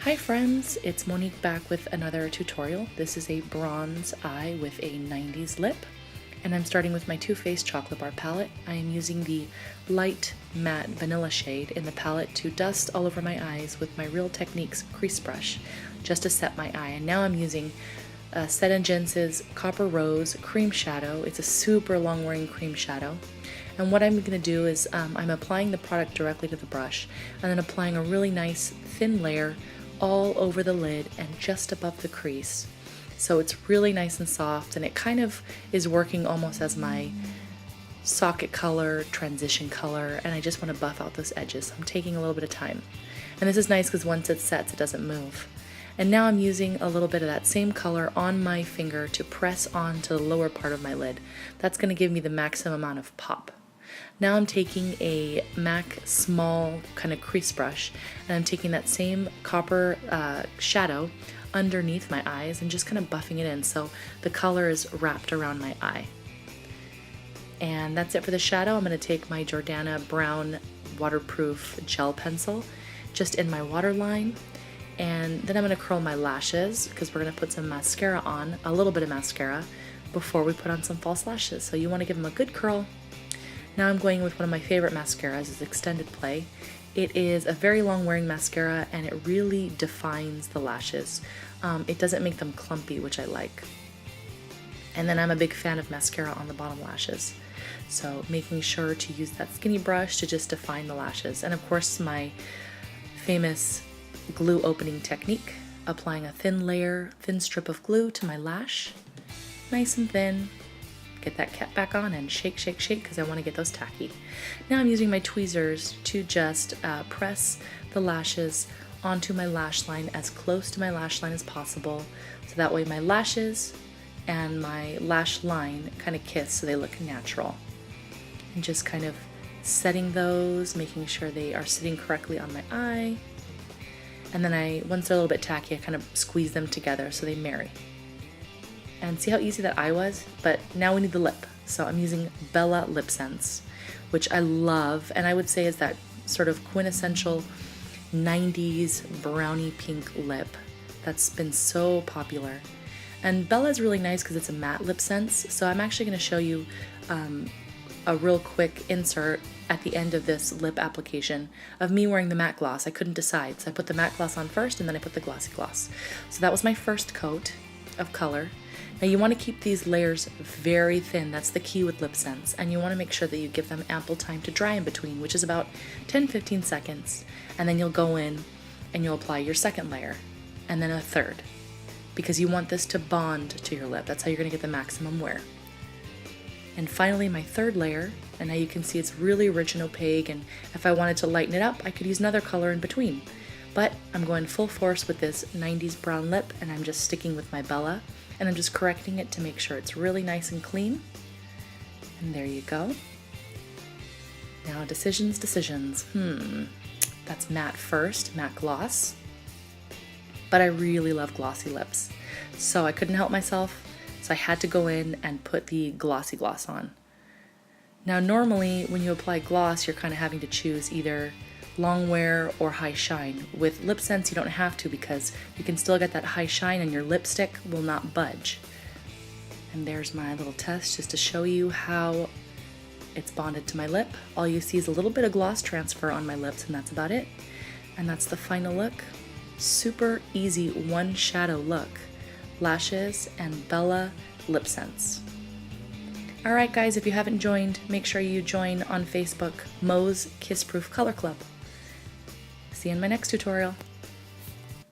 Hi friends, it's Monique back with another tutorial. This is a bronze eye with a 90s lip, and I'm starting with my Too Faced Chocolate Bar palette. I am using the light matte vanilla shade in the palette to dust all over my eyes with my Real Techniques crease brush just to set my eye. And now I'm using Set & Jensen's Copper Rose Cream Shadow. It's a super long wearing cream shadow. And what I'm going to do is I'm applying the product directly to the brush and then applying a really nice thin layer all over the lid and just above the crease. So it's really nice and soft, and it kind of is working almost as my socket color, transition color, and I just want to buff out those edges. So I'm taking a little bit of time. And this is nice because once it sets, it doesn't move. And now I'm using a little bit of that same color on my finger to press onto the lower part of my lid. That's going to give me the maximum amount of pop. Now I'm taking a MAC small kind of crease brush, and I'm taking that same copper shadow underneath my eyes and just kind of buffing it in so the color is wrapped around my eye. And that's it for the shadow. I'm going to take my Jordana brown waterproof gel pencil just in my waterline, and then I'm going to curl my lashes because we're going to put some mascara on, a little bit of mascara, before we put on some false lashes. So you want to give them a good curl. Now I'm going with one of my favorite mascaras, is Extended Play. It is a very long wearing mascara and it really defines the lashes. It doesn't make them clumpy, which I like. And then I'm a big fan of mascara on the bottom lashes. So making sure to use that skinny brush to just define the lashes. And of course my famous glue opening technique, applying a thin strip of glue to my lash, nice and thin. Get that cap back on and shake, shake, shake because I want to get those tacky. Now I'm using my tweezers to just press the lashes onto my lash line as close to my lash line as possible, so that way my lashes and my lash line kind of kiss so they look natural. And just kind of setting those, making sure they are sitting correctly on my eye. And then once they're a little bit tacky, I kind of squeeze them together so they marry. And see how easy that eye was? But now we need the lip. So I'm using Bella Lipsense, which I love, and I would say is that sort of quintessential 90s brownie pink lip that's been so popular. And Bella is really nice because it's a matte lip sense. So I'm actually going to show you a real quick insert at the end of this lip application of me wearing the matte gloss. I couldn't decide, so I put the matte gloss on first and then I put the glossy gloss. So that was my first coat of color. Now you want to keep these layers very thin. That's the key with Lipsense, and you want to make sure that you give them ample time to dry in between, which is about 10-15 seconds, and then you'll go in and you'll apply your second layer and then a third, because you want this to bond to your lip. That's how you're going to get the maximum wear. And finally my third layer, and now you can see it's really rich and opaque, and if I wanted to lighten it up I could use another color in between, but I'm going full force with this 90s brown lip, and I'm just sticking with my Bella. And I'm just correcting it to make sure it's really nice and clean. And there you go. Now decisions. That's matte first, matte gloss. But I really love glossy lips. So I couldn't help myself, so I had to go in and put the glossy gloss on. Now normally when you apply gloss, you're kind of having to choose either long wear or high shine. With Lipsense you don't have to, because you can still get that high shine and your lipstick will not budge. And there's my little test just to show you how it's bonded to my lip. All you see is a little bit of gloss transfer on my lips, and that's about it. And that's the final look. Super easy one shadow look. Lashes and Bella Lipsense. Alright guys, if you haven't joined, make sure you join on Facebook, Mo's Kiss Proof Color Club. See you in my next tutorial.